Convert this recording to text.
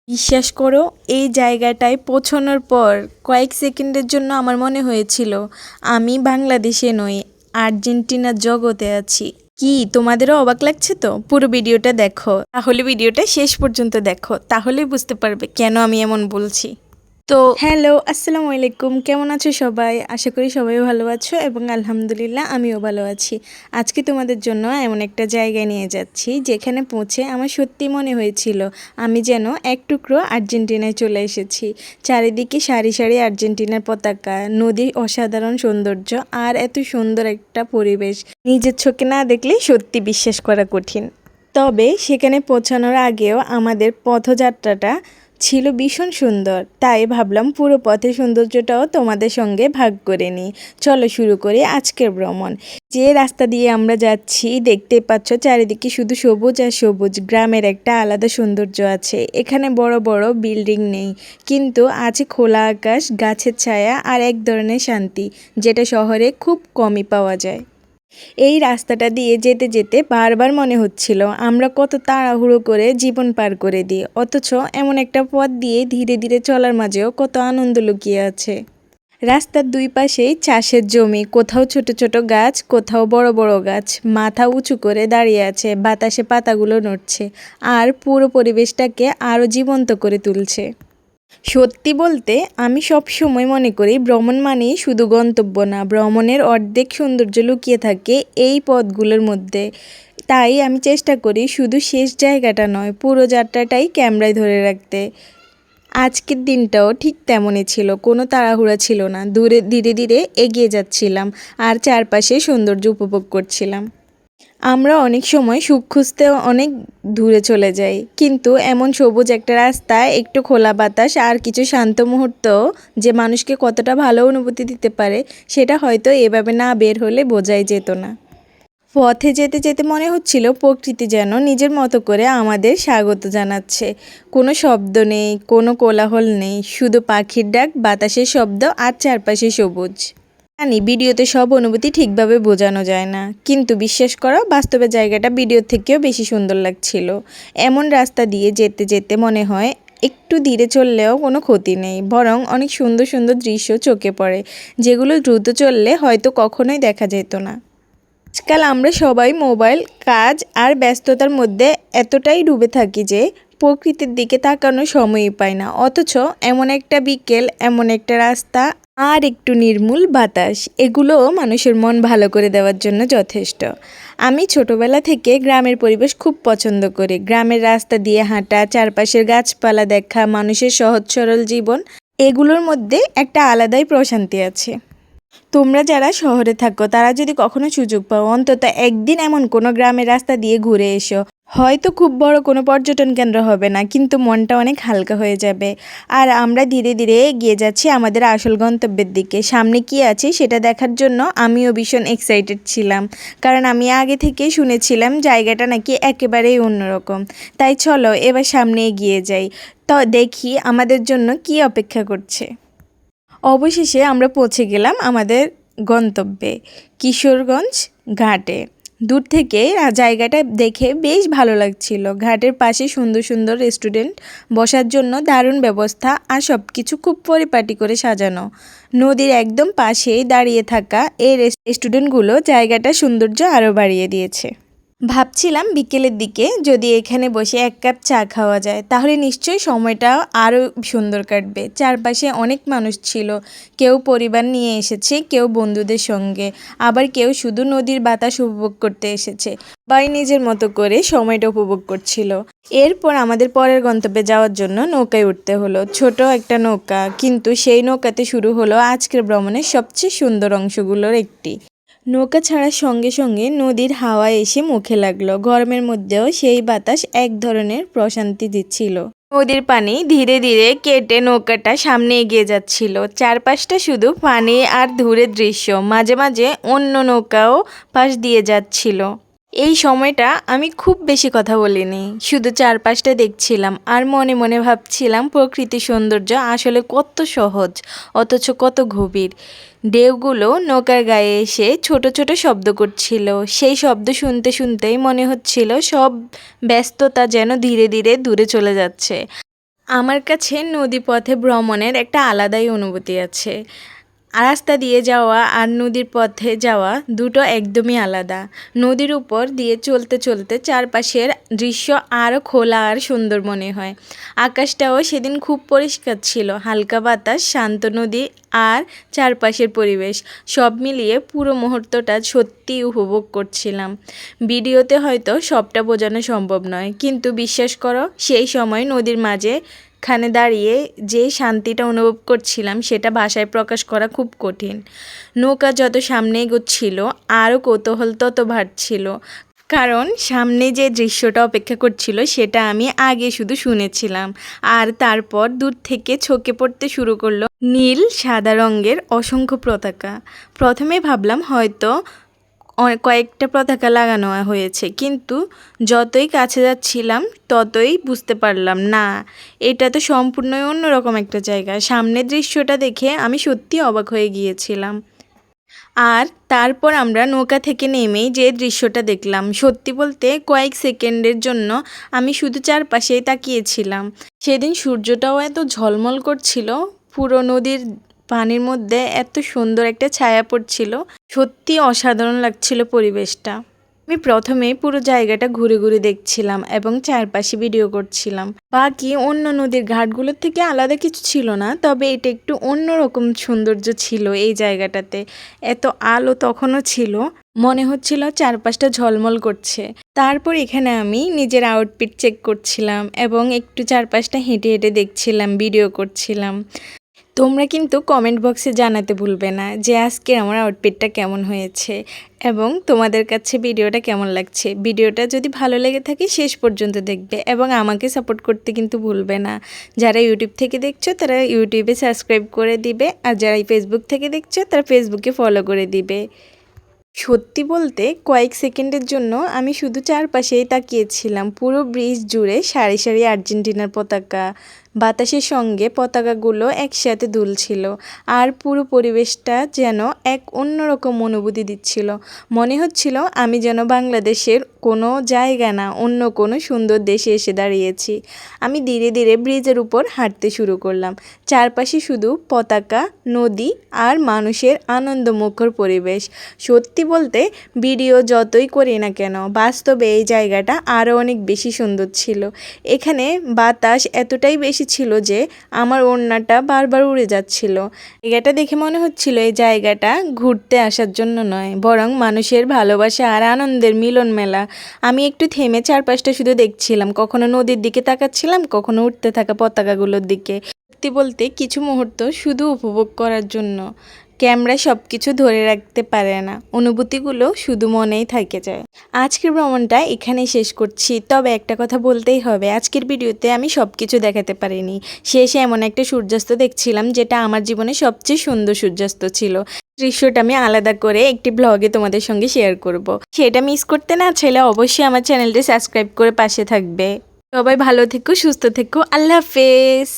বিশ্বাস করো, এই জায়গাটায় পৌঁছানোর পর কয়েক সেকেন্ডের জন্য আমার মনে হয়েছিল আমি বাংলাদেশে নই, আর্জেন্টিনার জগতে আছি। কি তোমাদেরও অবাক লাগছে? তো পুরো ভিডিওটা দেখো, তাহলে ভিডিওটা শেষ পর্যন্ত দেখো, তাহলেই বুঝতে পারবে কেন আমি এমন বলছি। তো হ্যালো, আসসালামু আলাইকুম। কেমন আছো সবাই? আশা করি সবাই ভালো আছো এবং আলহামদুলিল্লাহ আমিও ভালো আছি। আজকে তোমাদের জন্য এমন একটা জায়গায় নিয়ে যাচ্ছি যেখানে পৌঁছে আমার সত্যি মনে হয়েছিল আমি যেন এক টুকরো আর্জেন্টিনায় চলে এসেছি। চারিদিকে সারি সারি আর্জেন্টিনার পতাকা, নদীর অসাধারণ সৌন্দর্য আর এত সুন্দর একটা পরিবেশ নিজের চোখে না দেখলে সত্যি বিশ্বাস করা কঠিন। তবে সেখানে পৌঁছানোর আগেও আমাদের পথযাত্রাটা ছিল ভীষণ সুন্দর, তাই ভাবলাম পুরো পথের সৌন্দর্যটাও তোমাদের সঙ্গে ভাগ করে নিই। চলো শুরু করি আজকের ভ্রমণ। যে রাস্তা দিয়ে আমরা যাচ্ছি দেখতে পাচ্ছ চারিদিকে শুধু সবুজ আর সবুজ। গ্রামের একটা আলাদা সৌন্দর্য আছে। এখানে বড় বড় বিল্ডিং নেই, কিন্তু আছে খোলা আকাশ, গাছের ছায়া আর এক ধরনের শান্তি যেটা শহরে খুব কমই পাওয়া যায়। এই রাস্তাটা দিয়ে যেতে যেতে বারবার মনে হচ্ছিল আমরা কত তাড়াহুড়ো করে জীবন পার করে দিই, অথচ এমন একটা পথ দিয়ে ধীরে ধীরে চলার মাঝেও কত আনন্দ লুকিয়ে আছে। রাস্তার দুই পাশেই চাষের জমি, কোথাও ছোট ছোট গাছ, কোথাও বড় বড় গাছ মাথা উঁচু করে দাঁড়িয়ে আছে, বাতাসে পাতাগুলো নড়ছে আর পুরো পরিবেশটাকে আরও জীবন্ত করে তুলছে। সত্যি বলতে আমি সব সময় মনে করি ভ্রমণ মানেই শুধু গন্তব্য না, ভ্রমণের অর্ধেক সৌন্দর্য লুকিয়ে থাকে এই পথগুলোর মধ্যে। তাই আমি চেষ্টা করি শুধু শেষ জায়গাটা নয়, পুরো যাত্রাটাই ক্যামেরায় ধরে রাখতে। আজকের দিনটাও ঠিক তেমনই ছিল, কোনো তাড়াহুড়া ছিল না, ধীরে ধীরে এগিয়ে যাচ্ছিলাম আর চারপাশে সৌন্দর্য উপভোগ করছিলাম। আমরা অনেক সময় সুখ খুঁজতে অনেক দূরে চলে যাই, কিন্তু এমন সবুজ একটা রাস্তায় একটু খোলা বাতাস আর কিছু শান্ত মুহূর্ত যে মানুষকে কতটা ভালো অনুভূতি দিতে পারে সেটা হয়তো এভাবে না বের হলে বোঝাই যেত না। পথে যেতে যেতে মনে হচ্ছিল প্রকৃতি যেন নিজের মতো করে আমাদের স্বাগত জানাচ্ছে। কোনো শব্দ নেই, কোনো কোলাহল নেই, শুধু পাখির ডাক, বাতাসের শব্দ আর চারপাশে সবুজ। জানি ভিডিওতে সব অনুভূতি ঠিকভাবে বোঝানো যায় না, কিন্তু বিশ্বাস করো বাস্তবে জায়গাটা ভিডিওর থেকেও বেশি সুন্দর লাগছিল। এমন রাস্তা দিয়ে যেতে যেতে মনে হয় একটু ধীরে চললেও কোনো ক্ষতি নেই, বরং অনেক সুন্দর সুন্দর দৃশ্য চোখে পড়ে যেগুলো দ্রুত চললে হয়তো কখনোই দেখা যেত না। আজকাল আমরা সবাই মোবাইল, কাজ আর ব্যস্ততার মধ্যে এতটাই ডুবে থাকি যে প্রকৃতির দিকে তাকানোর সময়ই পাই না, অথচ এমন একটা বিকেল, এমন একটা রাস্তা আর একটু নির্মূল বাতাস, এগুলো মানুষের মন ভালো করে দেওয়ার জন্য যথেষ্ট। আমি ছোটবেলা থেকে গ্রামের পরিবেশ খুব পছন্দ করি। গ্রামের রাস্তা দিয়ে হাঁটা, চারপাশের গাছপালা দেখা, মানুষের সহজ সরল জীবন, এগুলোর মধ্যে একটা আলাদাই প্রশান্তি আছে। তোমরা যারা শহরে থাকো তারা যদি কখনো সুযোগ পাও, অন্তত একদিন এমন কোনো গ্রামের রাস্তা দিয়ে ঘুরে এসো। হয়তো খুব বড় কোনো পর্যটন কেন্দ্র হবে না, কিন্তু মনটা অনেক হালকা হয়ে যাবে। আর আমরা ধীরে ধীরে এগিয়ে যাচ্ছি আমাদের আসল গন্তব্যের দিকে। সামনে কি আছে সেটা দেখার জন্য আমিও ভীষণ এক্সাইটেড ছিলাম, কারণ আমি আগে থেকেই শুনেছিলাম জায়গাটা নাকি একেবারেই অন্যরকম। তাই চলো এবার সামনে এগিয়ে যাই, তো দেখি আমাদের জন্য কি অপেক্ষা করছে। অবশেষে আমরা পৌঁছে গেলাম আমাদের গন্তব্যে, কিশোরগঞ্জ ঘাটে। দূর থেকে জায়গাটা দেখে বেশ ভালো লাগছিল। ঘাটের পাশে সুন্দর সুন্দর রেস্টুরেন্ট, বসার জন্য দারুণ ব্যবস্থা আর সব কিছু খুব পরিপাটি করে সাজানো। নদীর একদম পাশেই দাঁড়িয়ে থাকা এই রেস্টুরেন্টগুলো জায়গাটার সৌন্দর্য আরও বাড়িয়ে দিয়েছে। ভাবছিলাম বিকেলের দিকে যদি এখানে বসে এক কাপ চা খাওয়া যায় তাহলে নিশ্চয়ই সময়টা আরও সুন্দর কাটবে। চারপাশে অনেক মানুষ ছিল, কেউ পরিবার নিয়ে এসেছে, কেউ বন্ধুদের সঙ্গে, আবার কেউ শুধু নদীর বাতাস উপভোগ করতে এসেছে। সবাই নিজের মতো করে সময়টা উপভোগ করছিল। এরপর আমাদের পরের গন্তব্যে যাওয়ার জন্য নৌকায় উঠতে হলো। ছোট একটা নৌকা, কিন্তু সেই নৌকাতে শুরু হলো আজকের ভ্রমণের সবচেয়ে সুন্দর অংশগুলোর একটি। নৌকা ছাড়ার সঙ্গে সঙ্গে নদীর হাওয়া এসে মুখে লাগলো। গরমের মধ্যেও সেই বাতাস এক ধরনের প্রশান্তি দিচ্ছিল। নদীর পানি ধীরে ধীরে কেটে নৌকাটা সামনে এগিয়ে যাচ্ছিল। চারপাশটা শুধু পানি আর দূরের দৃশ্য, মাঝে মাঝে অন্য নৌকাও পাশ দিয়ে যাচ্ছিল। এই সময়টা আমি খুব বেশি কথা বলিনি, শুধু চারপাশটা দেখছিলাম আর মনে মনে ভাবছিলাম প্রকৃতির সৌন্দর্য আসলে কত সহজ, অথচ কত গভীর। ঢেউগুলো নৌকার গায়ে এসে ছোট ছোট শব্দ করছিল। সেই শব্দ শুনতে শুনতেই মনে হচ্ছিল সব ব্যস্ততা যেন ধীরে ধীরে দূরে চলে যাচ্ছে। আমার কাছে নদীপথে ভ্রমণের একটা আলাদাই অনুভূতি আছে। রাস্তা দিয়ে যাওয়া আর নদীর পথে যাওয়া দুটো একদমই আলাদা। নদীর উপর দিয়ে চলতে চলতে চারপাশের দৃশ্য আরও খোলা আর সুন্দর মনে হয়। আকাশটাও সেদিন খুব পরিষ্কার ছিল, হালকা বাতাস, শান্ত নদী আর চারপাশের পরিবেশ সব মিলিয়ে পুরো মুহূর্তটা সত্যিই উপভোগ করছিলাম। ভিডিওতে হয়তো সবটা বোঝানো সম্ভব নয়, কিন্তু বিশ্বাস করো, সেই সময় নদীর মাঝে খানে দাঁড়িয়ে যে শান্তিটা অনুভব করছিলাম সেটা ভাষায় প্রকাশ করা খুব কঠিন। নৌকা যত সামনে এগোচ্ছিল আরও কৌতূহল তত বাড়ছিল, কারণ সামনে যে দৃশ্যটা অপেক্ষা করছিল সেটা আমি আগে শুধু শুনেছিলাম। আর তারপর দূর থেকে চোখে পড়তে শুরু করলো নীল সাদা রঙের অসংখ্য পতাকা। প্রথমে ভাবলাম হয়তো কয়েকটা পতাকা লাগানো হয়েছে, কিন্তু যতই কাছে যাচ্ছিলাম ততই বুঝতে পারলাম না, এটা তো সম্পূর্ণই অন্যরকম একটা জায়গা। সামনের দৃশ্যটা দেখে আমি সত্যি অবাক হয়ে গিয়েছিলাম। আর তারপর আমরা নৌকা থেকে নেমেই যে দৃশ্যটা দেখলাম, সত্যি বলতে কয়েক সেকেন্ডের জন্য আমি শুধু চারপাশেই তাকিয়েছিলাম। সেদিন সূর্যটাও এত ঝলমল করছিল, পুরো নদীর পানির মধ্যে এত সুন্দর একটা ছায়া পড়ছিল, সত্যি অসাধারণ লাগছিল পরিবেশটা। আমি প্রথমে পুরো জায়গাটা ঘুরে ঘুরে দেখছিলাম এবং চারপাশে ভিডিও করছিলাম। বাকি অন্য নদীর ঘাটগুলোর থেকে আলাদা কিছু ছিল না, তবে এটা একটু অন্যরকম সৌন্দর্য ছিল এই জায়গাটাতে। এত আলো তখনও ছিল, মনে হচ্ছিল চারপাশটা ঝলমল করছে। তারপর এখানে আমি নিজের আউটফিট চেক করছিলাম এবং একটু চারপাশটা হেঁটে হেঁটে দেখছিলাম, ভিডিও করছিলাম। তোমরা কিন্তু কমেন্ট বক্সে জানাতে ভুলবে না যে আজকে আমার আউটফিটটা কেমন হয়েছে এবং তোমাদের কাছে ভিডিওটা কেমন লাগছে। ভিডিওটা যদি ভালো লেগে থাকে শেষ পর্যন্ত দেখবে এবং আমাকে সাপোর্ট করতে কিন্তু ভুলবে না। যারা ইউটিউব থেকে দেখছো তারা ইউটিউবে সাবস্ক্রাইব করে দিবে, আর যারা ফেসবুক থেকে দেখছো তারা ফেসবুকে ফলো করে দিবে। সত্যি বলতে কয়েক সেকেন্ডের জন্য আমি শুধু চারপাশেই তাকিয়েছিলাম। পুরো ব্রিজ জুড়ে সারি সারি আর্জেন্টিনার পতাকা, বাতাসের সঙ্গে পতাকাগুলো একসাথে দুলছিল আর পুরো পরিবেশটা যেন এক অন্যরকম অনুভূতি দিচ্ছিল। মনে হচ্ছিল আমি যেন বাংলাদেশের কোনো জায়গা না, অন্য কোনো সুন্দর দেশে এসে দাঁড়িয়েছি। আমি ধীরে ধীরে ব্রিজের উপর হাঁটতে শুরু করলাম। চারপাশে শুধু পতাকা, নদী আর মানুষের আনন্দমুখর পরিবেশ। সত্যি বলতে ভিডিও যতই করি না কেন, বাস্তবে এই জায়গাটা আরও অনেক বেশি সুন্দর ছিল। এখানে বাতাস এতটাই বেশি ছিল যে আমার ওড়নাটা বারবার উড়ে যাচ্ছিল। জায়গাটা দেখে মনে হচ্ছিল এই জায়গাটা ঘুরতে আসার জন্য নয়, বরং মানুষের ভালোবাসা আর আনন্দের মিলন মেলা। আমি একটু থেমে চারপাশটা শুধু দেখছিলাম, কখনো নদীর দিকে তাকাচ্ছিলাম, কখনো উঠতে থাকা পতাকাগুলোর দিকে। সত্যি বলতে কিছু মুহূর্ত শুধু উপভোগ করার জন্য। ক্যামেরা সব কিছু ধরে রাখতে পারে না, অনুভূতিগুলো শুধু মনেই থেকে যায়। আজকের ভ্রমণটা এখানেই শেষ করছি, তবে একটা কথা বলতেই হবে, আজকের ভিডিওতে আমি সব কিছু দেখাতে পারিনি। শেষে এমন একটা সূর্যাস্ত দেখছিলাম যেটা আমার জীবনে সবচেয়ে সুন্দর সূর্যাস্ত ছিল। দৃশ্যটা আমি আলাদা করে একটি ব্লগে তোমাদের সঙ্গে শেয়ার করব। সেটা মিস করতে না চাইলে অবশ্যই আমার চ্যানেলটি সাবস্ক্রাইব করে পাশে থাকবে। সবাই ভালো থেকো, সুস্থ থেকো, আল্লাহ হাফেজ।